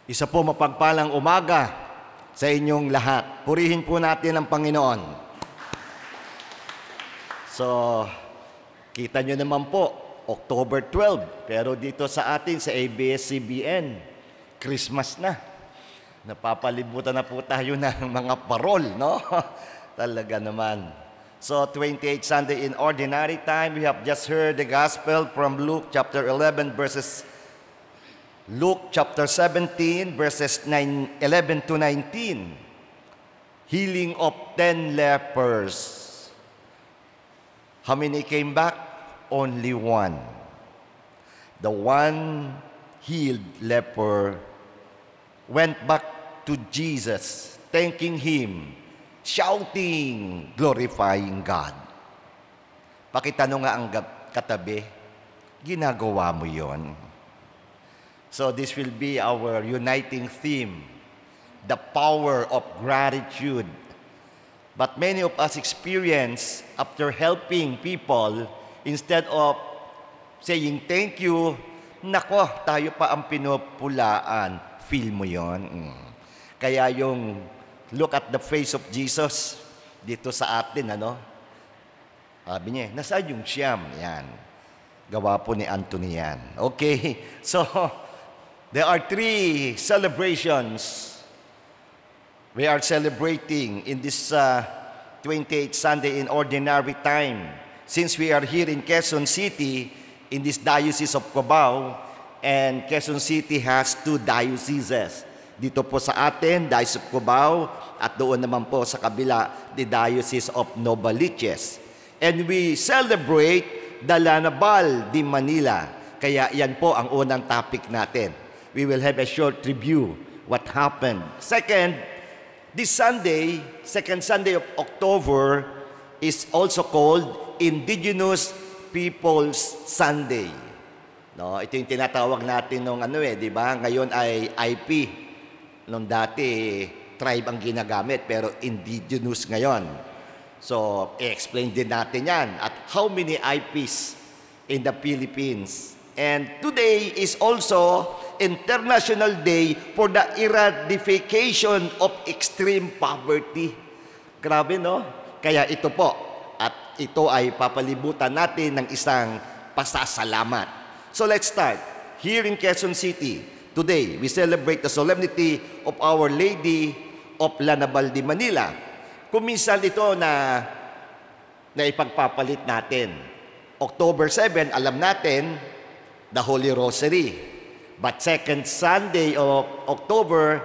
Isa po mapagpalang umaga sa inyong lahat. Purihin po natin ang Panginoon. So, kita nyo naman po, October 12. Pero dito sa atin, sa ABS-CBN, Christmas na. Napapalibutan na po tayo ng mga parol, no? Talaga naman. So, 28 Sunday in Ordinary Time, we have just heard the Gospel from Luke chapter 11, Luke chapter 17, verses 11 to 19. Healing of 10 lepers. How many came back? Only one. The one healed leper went back to Jesus, thanking Him, shouting, glorifying God. Pakitanong nga ang katabi, ginagawa mo yon? So this will be our uniting theme, the power of gratitude. But many of us experience, after helping people, instead of saying thank you, nako, tayo pa ang pinupulaan. Feel mo yon? Kaya yung look at the face of Jesus dito sa atin, ano? Sabi niya, nasaan yung siyam? Yan. Gawa po ni Anthony yan. Okay, so there are 3 celebrations we are celebrating in this 28th Sunday in Ordinary Time. Since we are here in Quezon City, in this Diocese of Cubao, and Quezon City has 2 dioceses. Dito po sa atin, Diocese of Cubao, at doon naman po sa kabila, the Diocese of Novaliches. And we celebrate the Lanabal de Manila. Kaya yan po ang unang topic natin. We will have a short review what happened. Second, this Sunday, second Sunday of October, is also called Indigenous Peoples Sunday. No, ito yung tinatawag natin nung di ba? Ngayon ay IP. Nung dati, tribe ang ginagamit, pero indigenous ngayon. So, i-explain din natin yan. At how many IPs in the Philippines? And today is also International Day for the Eradication of Extreme Poverty. Grabe, no? Kaya ito po. At ito ay papalibutan natin ng isang pasasalamat. So let's start. Here in Quezon City, today, we celebrate the solemnity of Our Lady of Lanabal de Manila. Kung minsan ito na ipagpapalit natin. October 7, alam natin, the Holy Rosary. But second Sunday of October,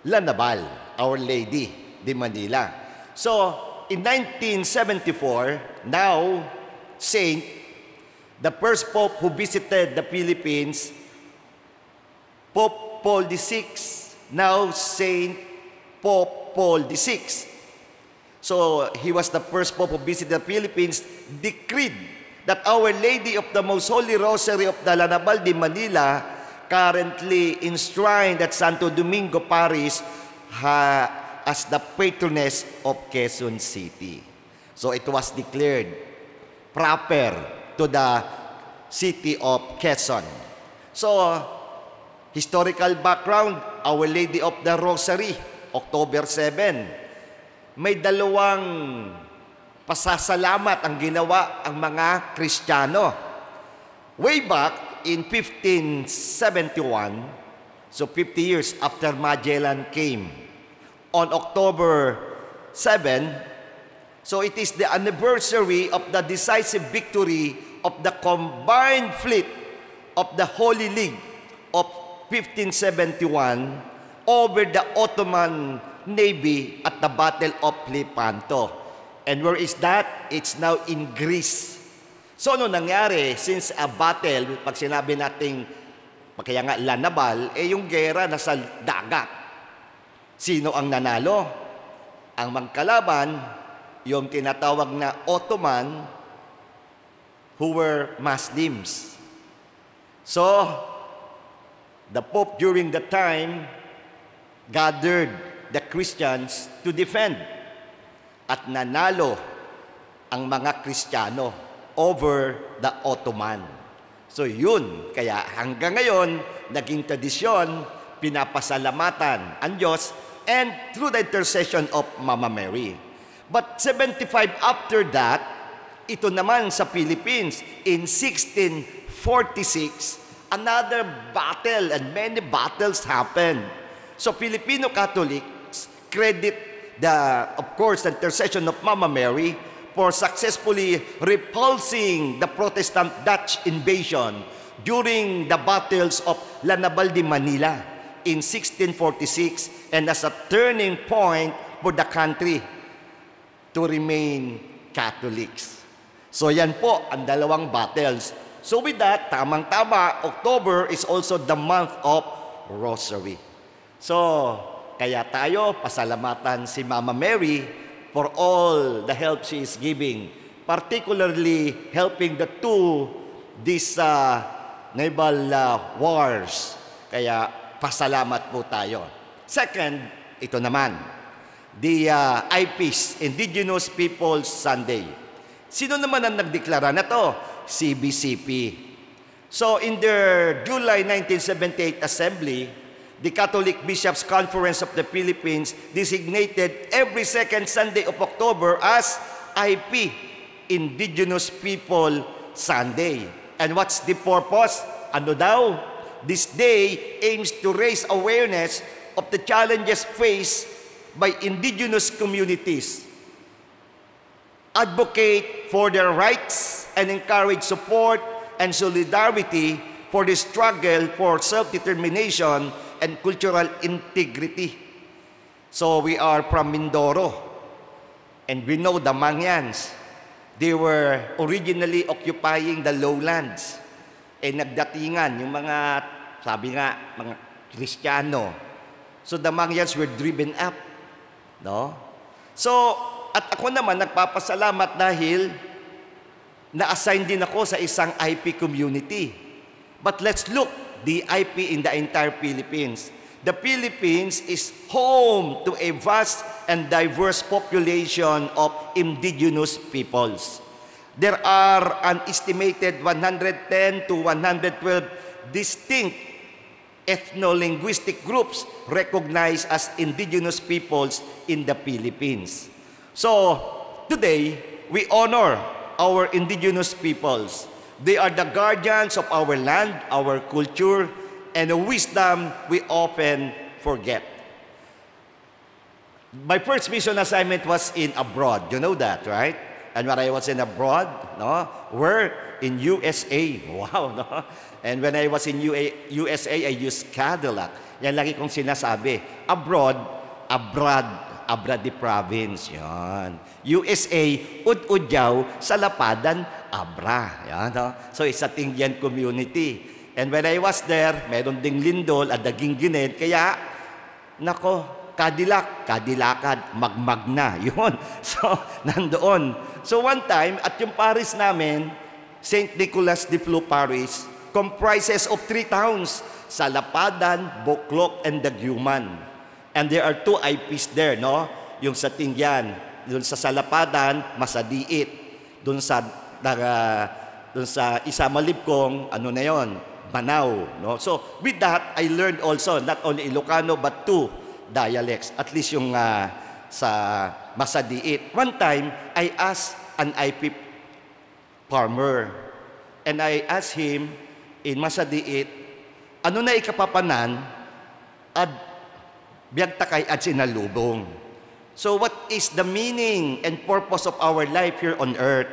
Lanabal, Our Lady de Manila. So, in 1974, now, the first Pope who visited the Philippines, Pope Paul VI, now Saint Pope Paul VI. So, he was the first Pope who visited the Philippines, decreed that Our Lady of the Most Holy Rosary of the Lanabal de Manila, currently enshrined at Santo Domingo Parish, as the patroness of Quezon City. So it was declared proper to the city of Quezon. So, historical background, Our Lady of the Rosary, October 7. May dalawang pasasalamat ang ginawa ang mga Kristiyano. Way back in 1571, so 50 years after Magellan came, on October 7, so it is the anniversary of the decisive victory of the combined fleet of the Holy League of 1571 over the Ottoman Navy at the Battle of Lepanto. And where is that? It's now in Greece. So ano nangyari? Since a battle, pag sinabi nating, kaya nga Lanabal, yung gera nasa dagat. Sino ang nanalo? Ang magkalaban, yung tinatawag na Ottoman, who were Muslims. So, the Pope during the time gathered the Christians to defend. At nanalo ang mga Kristiyano over the Ottoman. So yun, kaya hanggang ngayon, naging tradisyon pinapasalamatan ang Diyos and through the intercession of Mama Mary. But 75 after that, ito naman sa Philippines, in 1646, another battle and many battles happened. So Filipino Catholics credit of course, the intercession of Mama Mary for successfully repulsing the Protestant Dutch invasion during the battles of Lanabal de Manila in 1646 and as a turning point for the country to remain Catholics. So yan po ang dalawang battles. So with that, tamang-tama, October is also the month of Rosary. So, kaya tayo pasalamatan si Mama Mary for all the help she is giving, particularly helping these naval wars. Kaya pasalamat po tayo. Second, ito naman, the IPS, Indigenous Peoples Sunday. Sino naman ang nagdeklara na to? CBCP. So in their July 1978 assembly, the Catholic Bishops' Conference of the Philippines designated every second Sunday of October as IP, Indigenous People Sunday. And what's the purpose? Ano daw? This day aims to raise awareness of the challenges faced by indigenous communities, advocate for their rights, and encourage support and solidarity for the struggle for self-determination and cultural integrity. So we are from Mindoro, and we know the Mangyans. They were originally occupying the lowlands. Nagdatingan yung mga, sabi nga, mga Kristiyano. So the Mangyans were driven up. No? So, at ako naman nagpapasalamat dahil na-assign din ako sa isang IP community. But let's look the IP in the entire Philippines. The Philippines is home to a vast and diverse population of indigenous peoples. There are an estimated 110 to 112 distinct ethno-linguistic groups recognized as indigenous peoples in the Philippines. So, today, we honor our indigenous peoples. They are the guardians of our land, our culture, and the wisdom we often forget. My first mission assignment was in abroad. You know that, right? And when I was in abroad, no, where? In USA. Wow, no? And when I was in USA, I used Cadillac. Yan lagi kong sinasabi. Abroad the province. Yan. USA, Ud-Udyaw, sa Lapadan, Abra. Yan, no? So, it's a Tingyan community. And when I was there, meron ding lindol at daging ginid. Kaya, nako, Kadilakad, magmag na. Yun. So, nandoon. So, one time, at yung parish namin, St. Nicholas de Flu Parish, comprises of 3 towns, Salapadan, Boklok, and Daguman. And there are 2 IPs there, no? Yung sa Tingyan, doon sa Salapadan, Masadiit. Doon sa Isamalipkong, ano na yon? Manao, no? So, with that, I learned also not only Ilocano but 2 dialects, at least yung sa Masadiit. One time, I asked an IP farmer, and I asked him in Masadiit, ano na ikapapanan at biyag takay at sinalubong. So, what is the meaning and purpose of our life here on earth?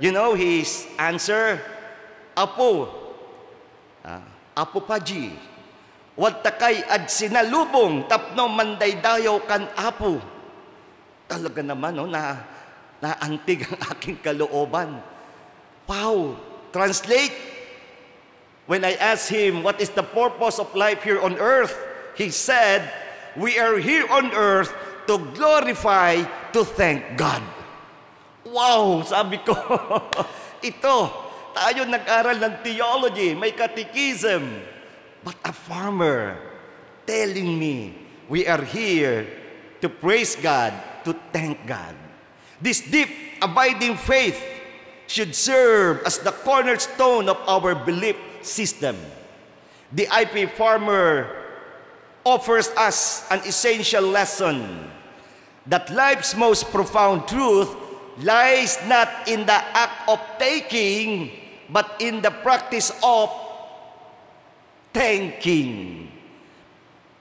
You know his answer? Apo paji, wad takay ad sinalubong tapno mandaydayaw kan apo. Talaga naman, no, naantig ang aking kalooban. Wow! Translate. When I asked him, what is the purpose of life here on earth? He said, we are here on earth to glorify, to thank God. Wow! Sabi ko, ito, tayo nag-aral ng theology, may catechism. But a farmer telling me, we are here to praise God, to thank God. This deep, abiding faith should serve as the cornerstone of our belief system. The IP farmer offers us an essential lesson that life's most profound truth lies not in the act of taking, but in the practice of thanking.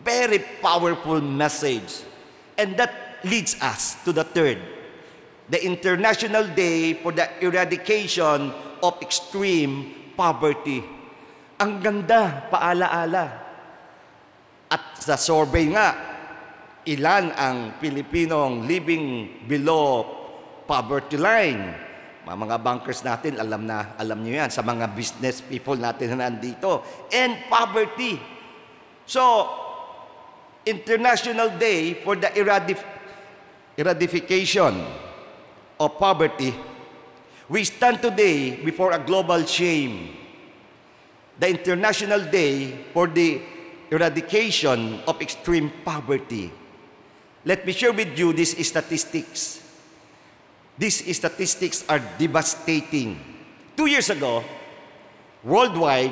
Very powerful message. And that leads us to the third, the International Day for the Eradication of Extreme Poverty. Ang ganda, paalaala. At sa survey nga, ilan ang Pilipinong living below poverty line? Mga bankers natin, alam niyo yan. Sa mga business people natin na nandito. And poverty. So, International Day for the Eradication of Poverty, we stand today before a global shame. The International Day for the Eradication of Extreme Poverty. Let me share with you these statistics. These statistics are devastating. 2 years ago, worldwide,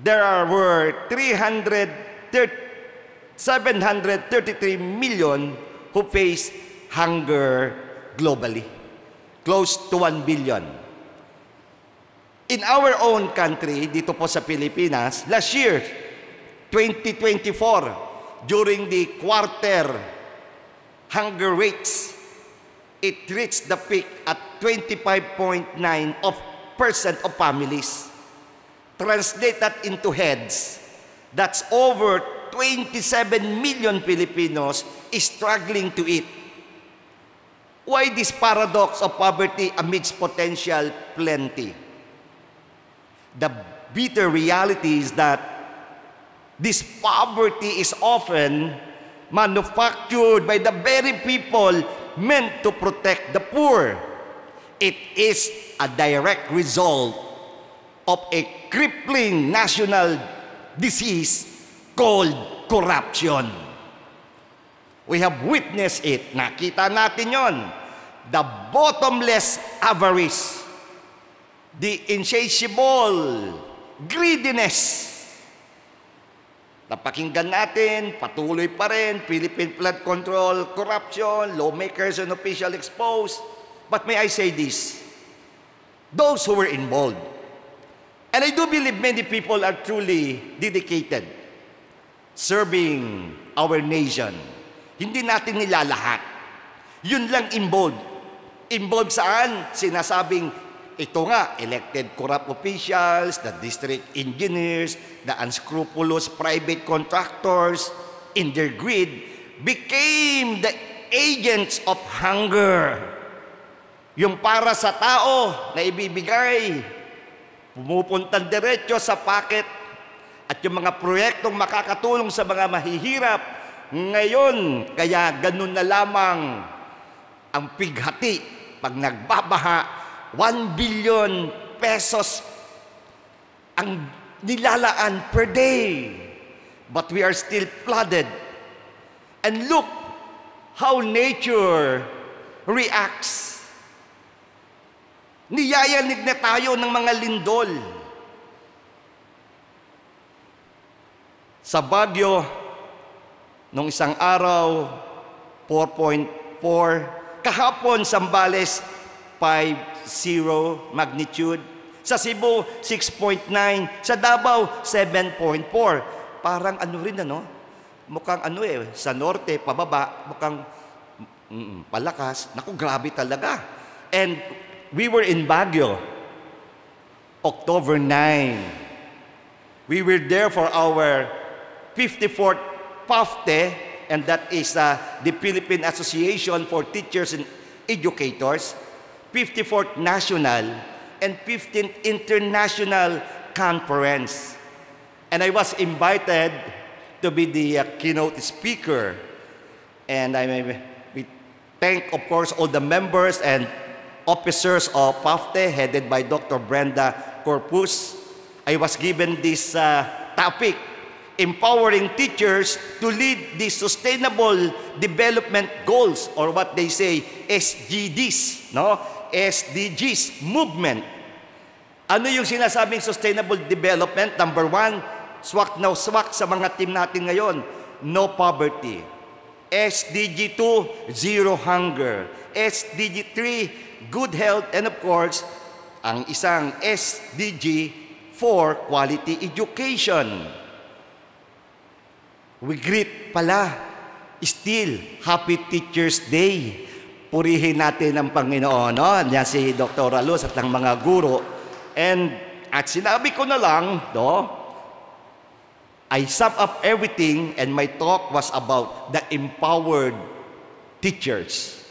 there were 733 million who face hunger globally. Close to 1 billion. In our own country, dito po sa Pilipinas, last year, 2024, during the quarter hunger rates, it reached the peak at 25.9% of families. Translate that into heads, that's over 27 million Filipinos struggling to eat. Why this paradox of poverty amidst potential plenty? The bitter reality is that this poverty is often manufactured by the very people meant to protect the poor. It is a direct result of a crippling national disease called corruption. We have witnessed it. Nakita natin yon. The bottomless avarice, the insatiable greediness. Napakinggan natin, patuloy pa rin, Philippine Flood Control, corruption, lawmakers and officials exposed. But may I say this, those who were involved, and I do believe many people are truly dedicated, serving our nation. Hindi natin nilalahat. Yun lang involved. Involved saan? Sinasabing, ito nga, elected corrupt officials, the district engineers, the unscrupulous private contractors, in their greed, became the agents of hunger. Yung para sa tao na ibibigay, pumupuntang diretso sa packet, at yung mga proyektong makakatulong sa mga mahihirap, ngayon, kaya ganun na lamang ang pighati pag nagbabaha, 1 billion pesos ang nilalaan per day. But we are still flooded. And look how nature reacts. Niyayanig na tayo ng mga lindol. Sa Baguio, nung isang araw, 4.4. Kahapon, Zambales, 5.0 magnitude. Sa Cebu, 6.9. Sa Davao, 7.4. Parang ano rin, ano? Mukhang ano sa norte, pababa, mukhang palakas. Naku, grabe talaga. And we were in Baguio, October 9. We were there for our 54th PAFTE, and that is the Philippine Association for Teachers and Educators, 54th National, and 15th International Conference. And I was invited to be the keynote speaker. And we thank, of course, all the members and officers of PAFTE, headed by Dr. Brenda Corpus. I was given this topic, empowering teachers to lead the Sustainable Development Goals, or what they say, SDGs, no? SDGs movement. Ano yung sinasabing sustainable development? Number 1, swak na swak sa mga team natin ngayon. No poverty. SDG 2, zero hunger. SDG 3, good health. And of course, ang isang SDG 4, quality education. We greet pala, still, Happy Teacher's Day. Purihin natin ang Panginoon, no? Yan si Dr. Alus at ang mga guro. At sinabi ko na lang, no? I sum up everything and my talk was about the empowered teachers.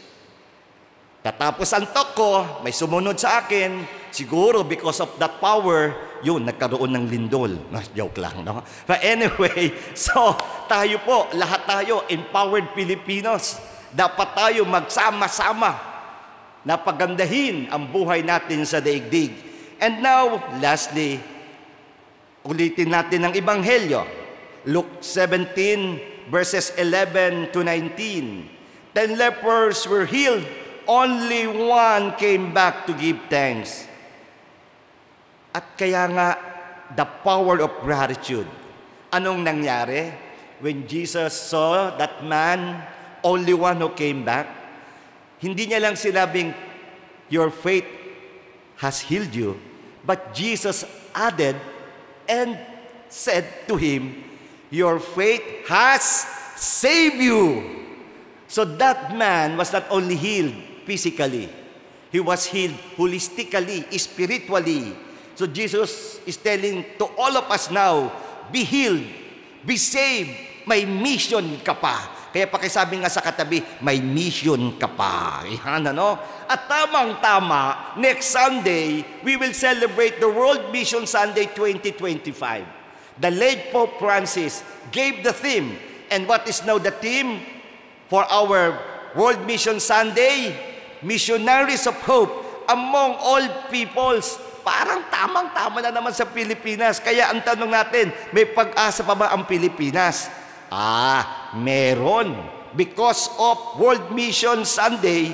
Tatapos ang talk ko, may sumunod sa akin, siguro because of that power, yun, nagkaroon ng lindol. No, joke lang, no? But anyway, so tayo po, lahat tayo, empowered Filipinos. Dapat tayo magsama-sama na pagandahin ang buhay natin sa daigdig. And now, lastly, ulitin natin ang Ebanghelyo. Luke 17, verses 11 to 19. 10 lepers were healed. Only one came back to give thanks. At kaya nga, the power of gratitude. Anong nangyari? When Jesus saw that man, only one who came back, hindi niya lang sinabing, your faith has healed you, but Jesus added and said to him, your faith has saved you. So that man was not only healed physically, he was healed holistically, spiritually. So Jesus is telling to all of us now, be healed, be saved, may mission ka pa. Kaya pakisabi nga sa katabi, may mission ka pa. Yan, ano? At tamang-tama, next Sunday, we will celebrate the World Mission Sunday 2025. The late Pope Francis gave the theme. And what is now the theme for our World Mission Sunday? Missionaries of Hope among all peoples. Parang tamang-tama na naman sa Pilipinas. Kaya ang tanong natin, may pag-asa pa ba ang Pilipinas? Meron. Because of World Mission Sunday,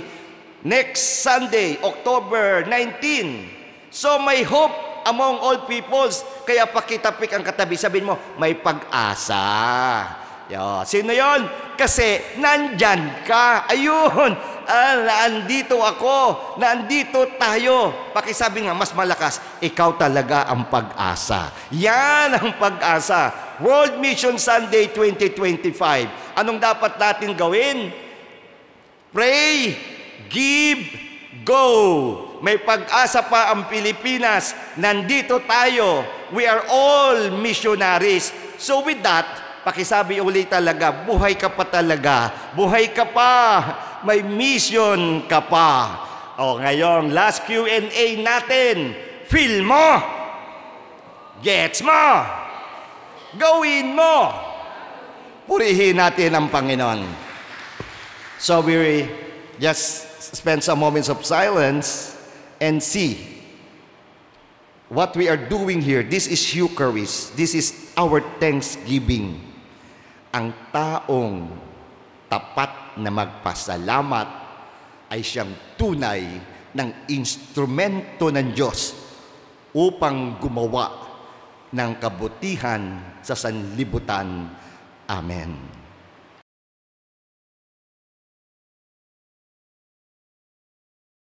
next Sunday, October 19. So may hope among all peoples. Kaya pakitapik ang katabi, sabihin mo, may pag-asa. Sino yon? Kasi nandyan ka. Ayun. Naandito ako. Naandito tayo. Pakisabi nga, mas malakas, ikaw talaga ang pag-asa. Yan ang pag-asa. World Mission Sunday 2025. Anong dapat natin gawin? Pray, give, go. May pag-asa pa ang Pilipinas. Nandito tayo. We are all missionaries. So with that, pakisabi ulit talaga, buhay ka pa talaga. Buhay ka pa. May mission ka pa. Ngayon, last Q&A natin. Feel mo. Gets mo. Gawin mo. Purihin natin ang Panginoon. So we just spend some moments of silence and see what we are doing here. This is Eucharist. This is our thanksgiving. Ang taong tapat na magpasalamat ay siyang tunay ng instrumento ng Diyos upang gumawa ng kabutihan sa sanlibutan. Amen.